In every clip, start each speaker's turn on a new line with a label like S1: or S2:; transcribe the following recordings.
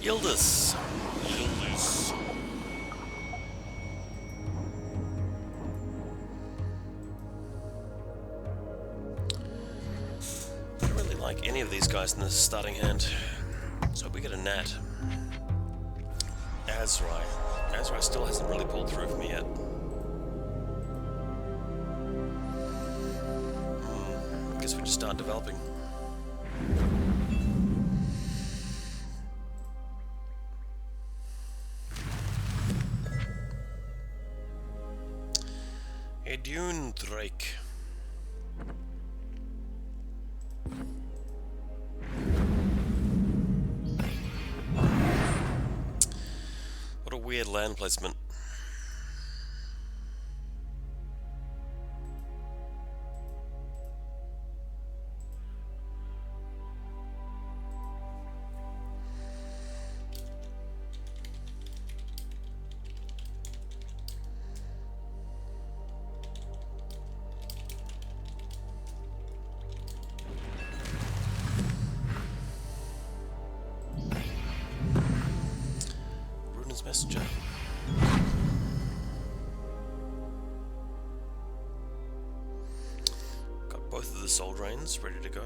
S1: Yildiz. Yildiz. I don't really like any of these guys in this starting hand. So we get a Nat. Azarai. Azarai still hasn't really pulled through for me yet. Guess we just start developing. A Dune Drake. What a weird land placement. Messenger. Got both of the Soul Drains ready to go.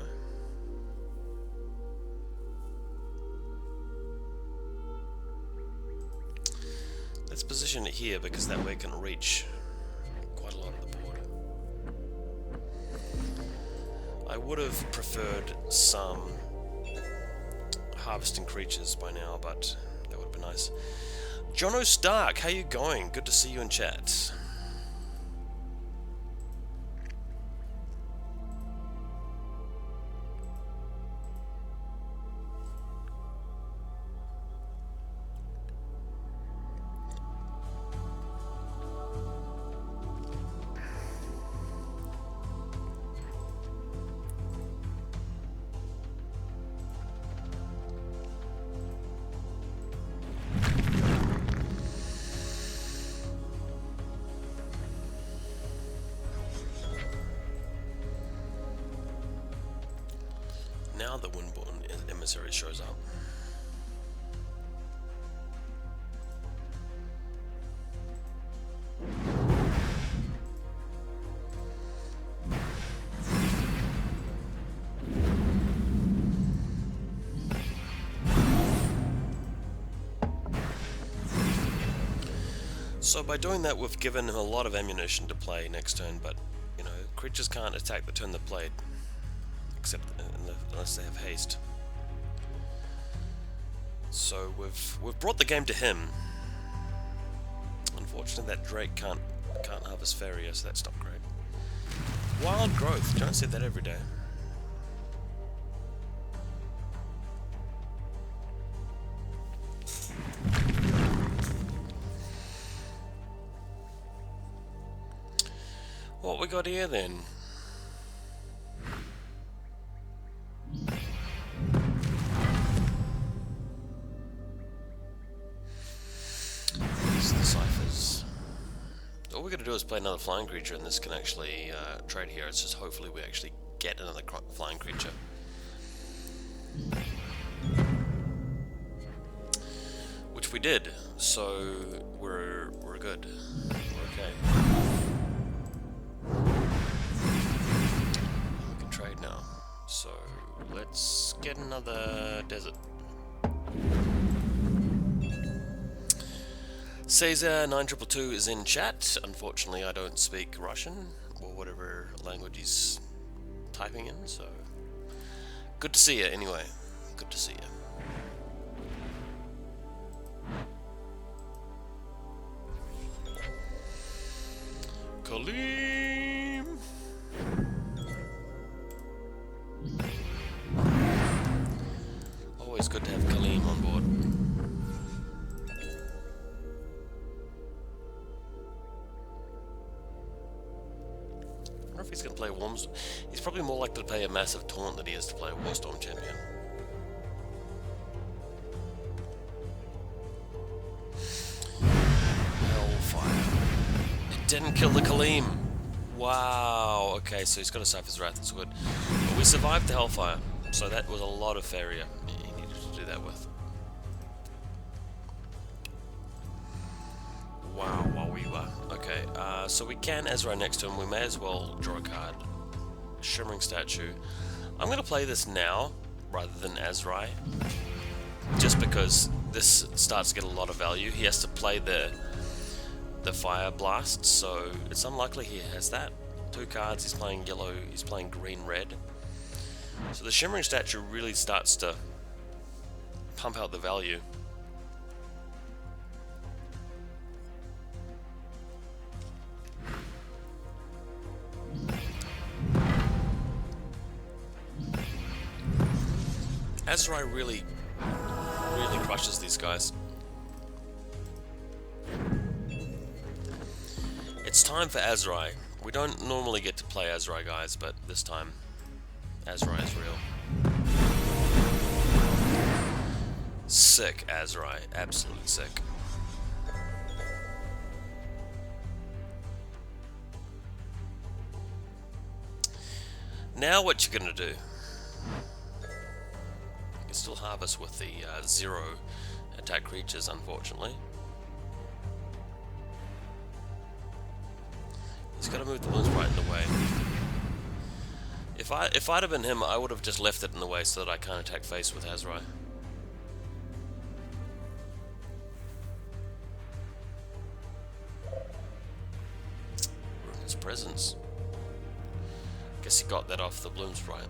S1: Let's position it here because that way it can reach quite a lot of the board. I would have preferred some harvesting creatures by now, but that would have been nice. Jono Stark, how you going? Good to see you in chat. Now the Windborn Emissary shows up. So by doing that, we've given him a lot of ammunition to play next turn, but, you know, creatures can't attack the turn they played, except unless they have haste. So we've brought the game to him. Unfortunately, that Drake can't harvest Farrier, so that's not great. Wild Growth, don't see that every day. What we got here then? These are the ciphers. All we got to do is play another flying creature, and this can actually trade here. It's just hopefully we actually get another flying creature. Which we did, so we're good. We're okay. We can trade now. So let's get another desert. Caesar 9222 is in chat. Unfortunately, I don't speak Russian or whatever language he's typing in, so good to see you anyway. Good to see you. Kaleem! Always good to have Kaleem on board. I wonder if he's going to play Worms. He's probably more likely to play a massive taunt than he is to play a Warstorm champion. Hellfire. It didn't kill the Kaleem. Wow. Okay, so he's got a Cypher's Wrath. That's good. But we survived the Hellfire, so that was a lot of Farrier he needed to do that with. Wow, wow, we were. Okay, so we can Azarai next to him. We may as well draw a card. Shimmering Statue. I'm going to play this now rather than Azarai, just because this starts to get a lot of value. He has to play the Fire Blast, so it's unlikely he has that. 2 cards, he's playing yellow, he's playing green, red. So the Shimmering Statue really starts to pump out the value. Azarai really crushes these guys. It's time for Azarai. We don't normally get to play Azarai, guys, but this time Azarai is real. Sick Azarai, absolutely sick. Now what you gonna do? You can still harvest with the 0 attack creatures, unfortunately. He's got to move the balloons right in the way. If I'd have been him, I would have just left it in the way so that I can't attack face with Azarai. His presence. Guess he got that off the bloom sprite.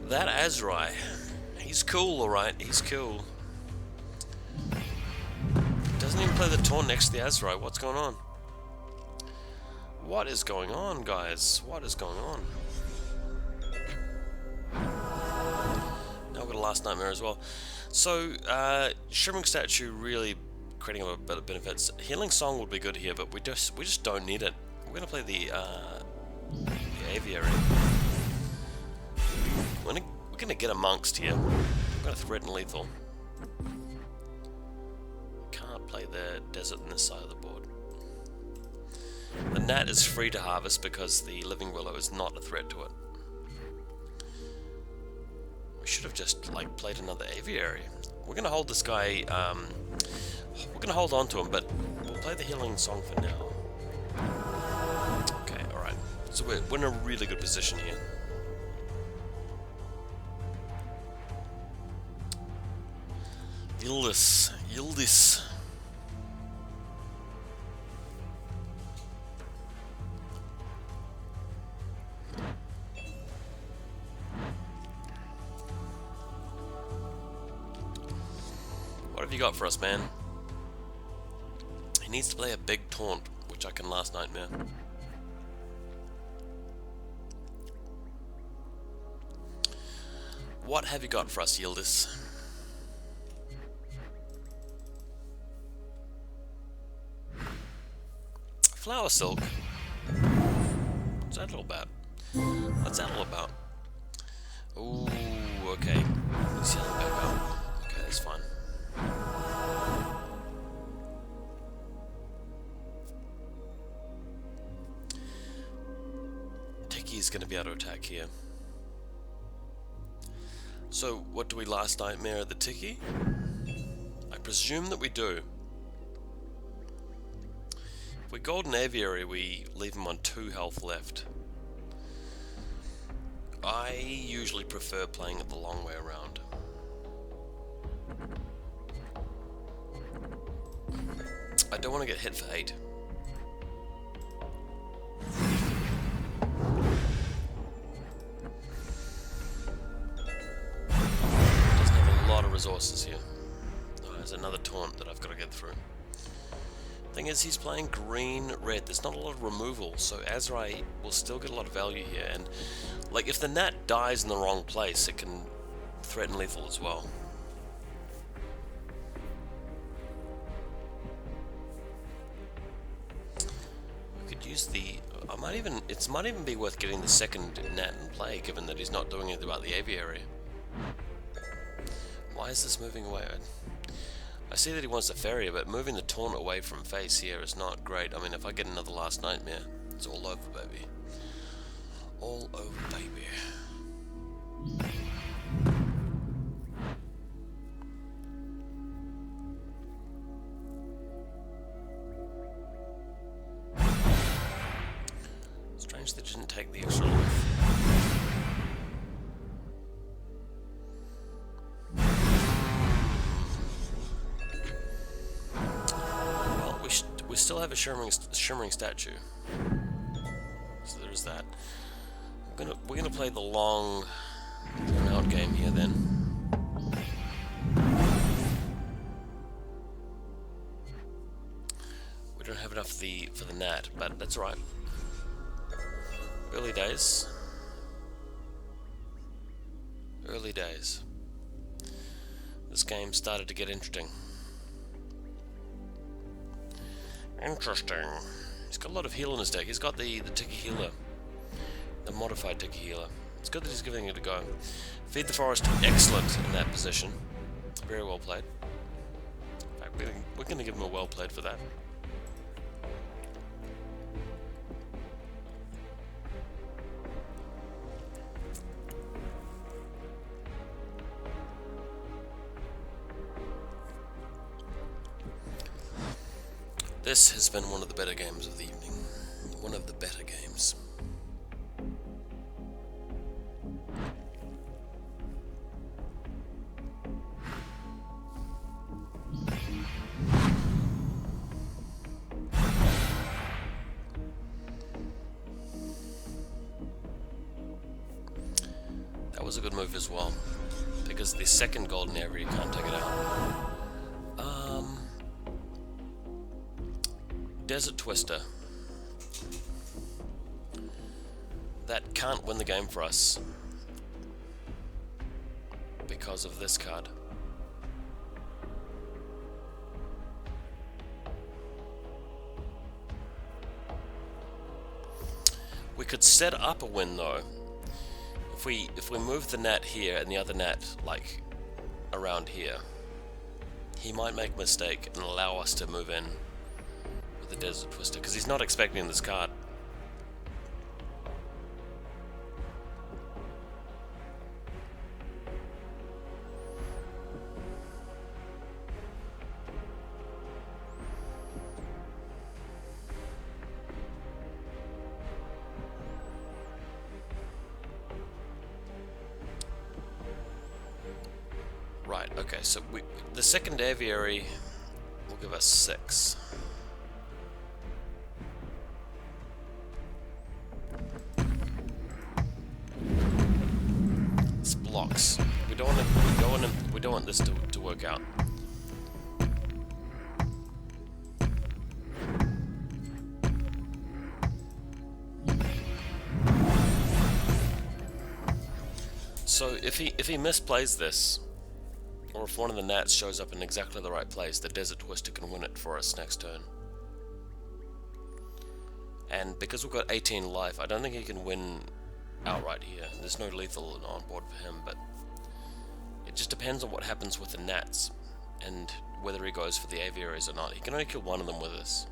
S1: That Azarai, he's cool, alright, he's cool. Doesn't even play the taunt next to the Azarai. What's going on? What is going on, guys? What is going on? Now we've got a Last Nightmare as well. So, Shimmering Statue really creating a bit of benefits. Healing Song would be good here, but we just don't need it. We're gonna play the Aviary. We're gonna get amongst here. We're gonna threaten lethal. Can't play the desert on this side of the board. The Gnat is free to harvest because the Living Willow is not a threat to it. We should have just like played another Aviary. We're gonna hold this guy. We're gonna hold on to him, but we'll play the Healing Song for now. Okay, all right. So we're in a really good position here. Yildiz. What have you got for us, man? He needs to play a big taunt, which I can Last Nightmare. What have you got for us, Yildiz? Flower Silk. What's that all about? What's that all about? Ooh, okay. Let's yellow back up. Okay, that's fine. Tiki's gonna be able to attack here. So, what do we Last Nightmare the Tiki? I presume that we do. If we Golden Aviary, we leave him on 2 health left. I usually prefer playing it the long way around. I don't want to get hit for 8. Doesn't have a lot of resources here. Oh, there's another taunt that I've got to get through. Thing is, he's playing green, red. There's not a lot of removal, so Azarai will still get a lot of value here. And like, if the Gnat dies in the wrong place, it can threaten lethal as well. We could use the. It might even be worth getting the second Gnat in play, given that he's not doing anything about the Aviary. Why is this moving away? I see that he wants a Farrier, but moving the taunt away from face here is not great. I mean, if I get another Last Nightmare, it's all over, baby. All over, baby. didn't take the extra life. Well, we still have a shimmering statue. So there's that. We're gonna play the long out game here then. We don't have enough for the nat, but that's all right. Early days. Early days. This game started to get interesting. Interesting. He's got a lot of heal in his deck. He's got the Tiki Healer. The modified Tiki Healer. It's good that he's giving it a go. Feed the Forest, excellent in that position. Very well played. In fact, we're going to give him a well played for that. This has been one of the better games of the evening. One of the better games. That was a good move as well, because the second golden area, you can't take it out. Desert Twister. That can't win the game for us because of this card. We could set up a win though. If we move the nat here and the other nat like around here, he might make a mistake and allow us to move in with the Desert Twister, because he's not expecting this card. Right, okay, so the second aviary will give us 6. It's blocks. We don't want this to work out. So if he misplays this, or if one of the nats shows up in exactly the right place, the Desert Twister can win it for us next turn. And because we've got 18 life, I don't think he can win outright here. There's no lethal on board for him, but it just depends on what happens with the nats and whether he goes for the aviaries or not. He can only kill one of them with us.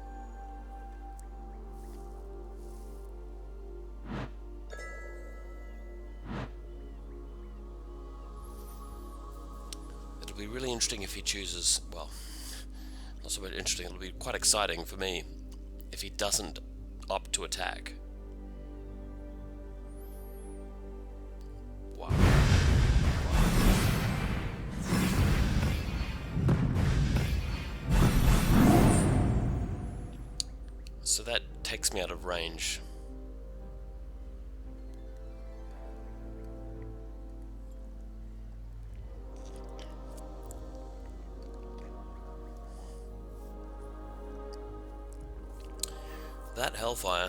S1: It'll be really interesting if he chooses, well, not so much interesting, it'll be quite exciting for me if he doesn't opt to attack. Wow. So that takes me out of range. That Hellfire.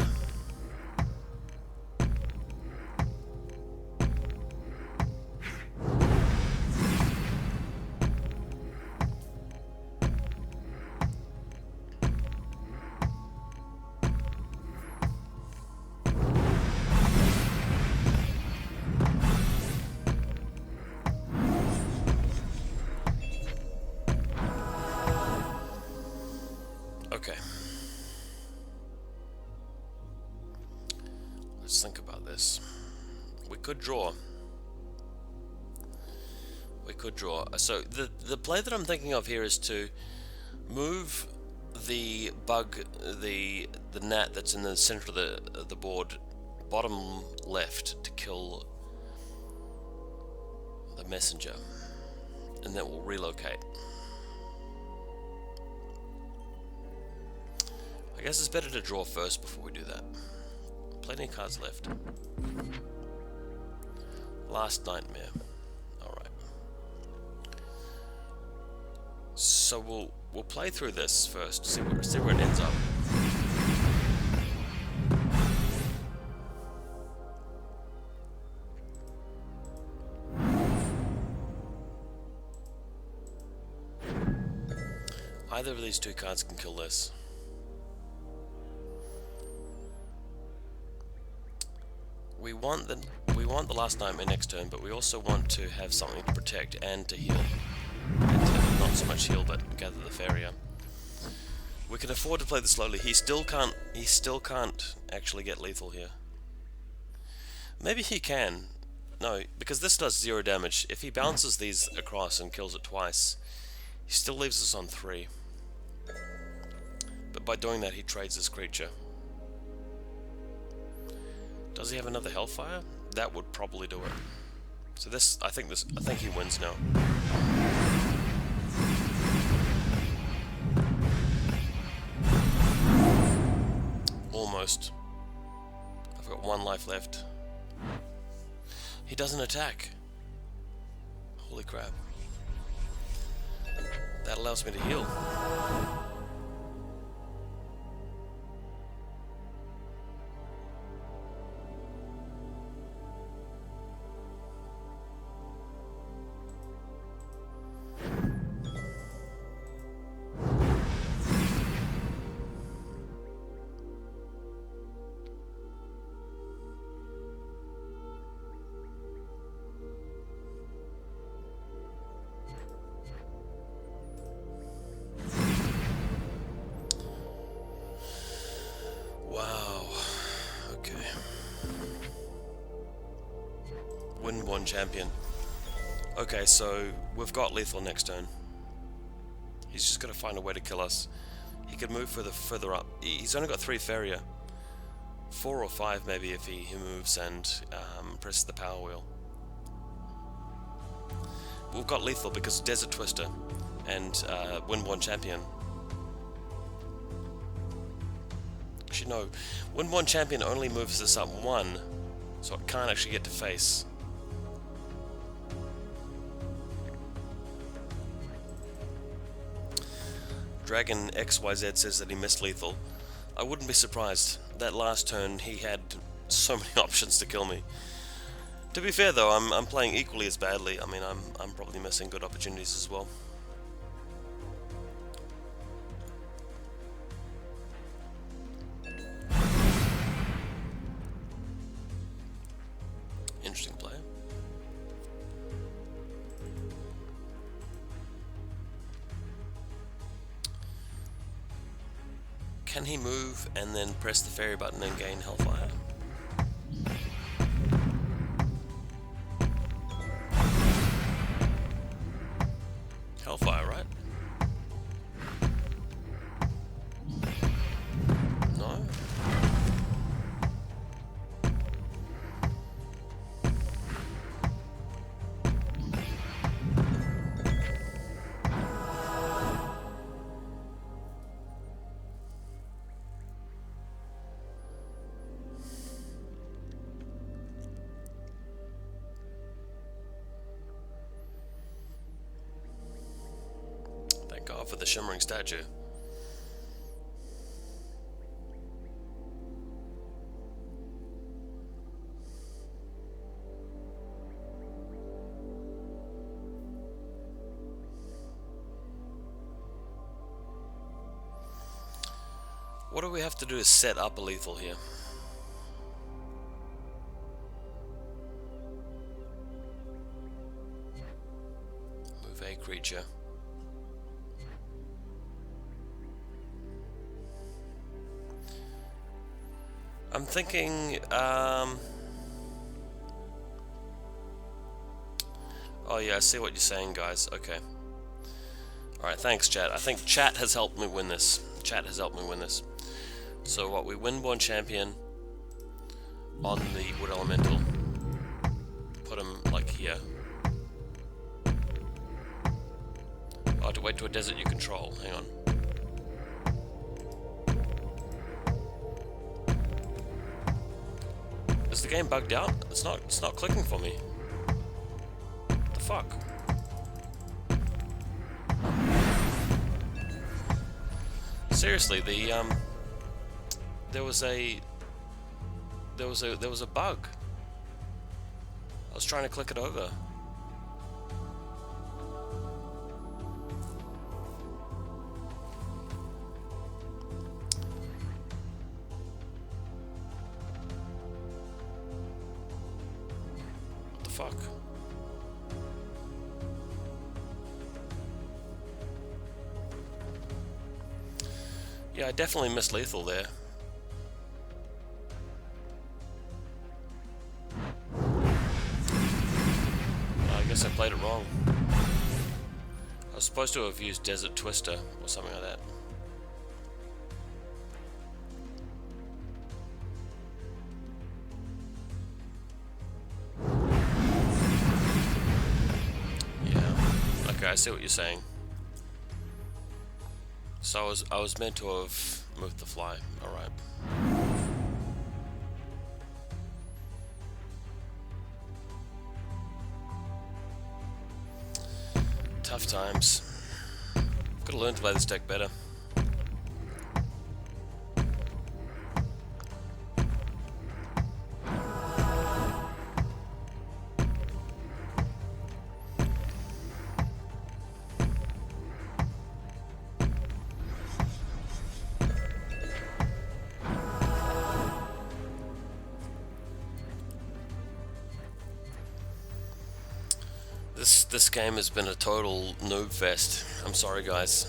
S1: Okay. Let's think about this. We could draw. We could draw. So the play that I'm thinking of here is to move the bug, the gnat that's in the center of the board bottom left to kill the messenger, and then we'll relocate. I guess it's better to draw first before we do that. Plenty of cards left. Last nightmare. Alright. So we'll play through this first, see where it ends up. Either of these two cards can kill this. We want the last nightmare next turn, but we also want to have something to protect and to heal. And to not so much heal, but gather the Farrier. We can afford to play this slowly. He still can't actually get lethal here. Maybe he can. No, because this does 0 damage. If he bounces these across and kills it twice, he still leaves us on 3. But by doing that, he trades this creature. Does he have another Hellfire? That would probably do it. So I think he wins now. Almost. I've got 1 life left. He doesn't attack. Holy crap. That allows me to heal. Win 1 champion. Okay, so we've got lethal next turn. He's just got to find a way to kill us. He could move further up. He's only got 3 Farrier. 4 or 5 maybe if he moves and presses the power wheel. We've got lethal because Desert Twister and win 1 champion. Actually no, win 1 champion only moves this up 1, so it can't actually get to face. Dragon XYZ says that he missed lethal. I wouldn't be surprised. That last turn he had so many options to kill me. To be fair though, I'm playing equally as badly. I mean, I'm probably missing good opportunities as well. Interesting play. Can he move and then press the fairy button and gain Hellfire? Hellfire, right? No? Thank God for the shimmering statue. What do we have to do to set up a lethal here? Move a creature. I'm thinking, oh yeah, I see what you're saying, guys. Okay. Alright, thanks, chat. I think chat has helped me win this. Chat has helped me win this. So what, we win 1 champion, on the wood elemental. Put him like here. Oh, to wait to a desert you control. Hang on. Is the game bugged out? It's not clicking for me. What the fuck? Seriously, there was a bug. I was trying to click it over. What the fuck? Yeah, I definitely missed lethal there. I guess I played it wrong. I was supposed to have used Desert Twister or something like that. Yeah. Okay, I see what you're saying. So I was meant to have moved the fly. All right. Tough times. Gotta learn to play this deck better. This game has been a total noob fest. I'm sorry, guys.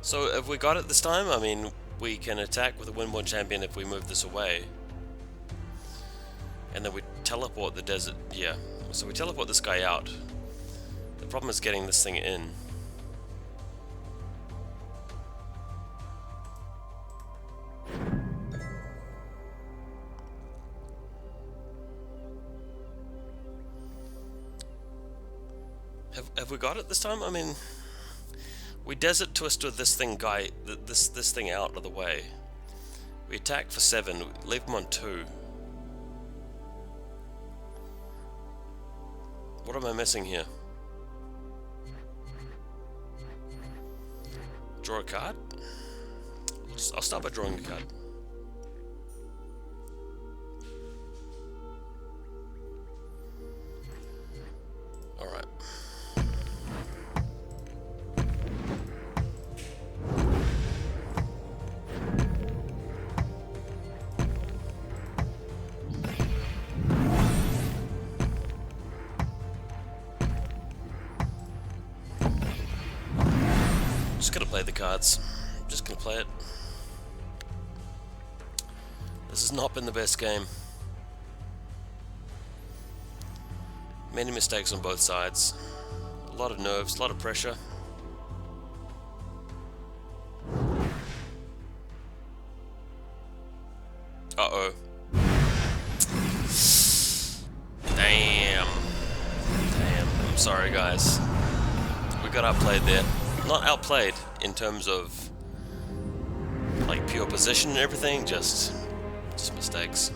S1: So have we got it this time? I mean, we can attack with a win-1 champion if we move this away. And then we teleport the desert. Yeah, so we teleport this guy out. The problem is getting this thing in. Have we got it this time? I mean, we desert twister this thing this thing out of the way. We attack for 7, leave him on 2. What am I missing here? Draw a card? I'll start by drawing a card. Alright. Just gonna play the cards. Just gonna play it. This has not been the best game. Many mistakes on both sides. A lot of nerves, a lot of pressure. Uh-oh. Damn. I'm sorry, guys. We got outplayed there. Not outplayed in terms of like pure position and everything, just mistakes.